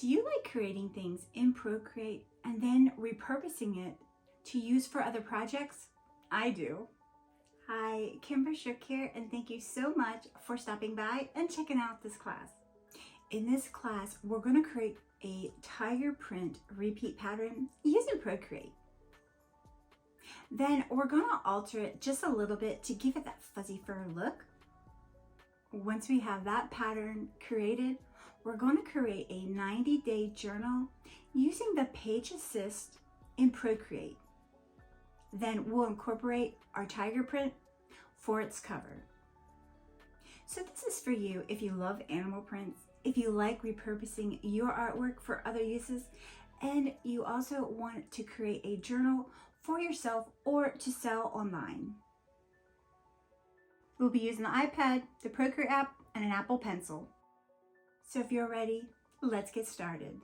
Do you like creating things in Procreate and then repurposing it to use for other projects? I do. Hi, Kimber Shook here, and thank you so much for stopping by and checking out this class. In this class, we're going to create a tiger print repeat pattern using Procreate. Then we're going to alter it just a little bit to give it that fuzzy fur look. Once we have that pattern created, we're going to create a 90-day journal using the page assist in Procreate. Then we'll incorporate our tiger print for its cover. So this is for you if you love animal prints, if you like repurposing your artwork for other uses, and you also want to create a journal for yourself or to sell online. We'll be using the iPad, the Procreate app, and an Apple Pencil. So if you're ready, let's get started.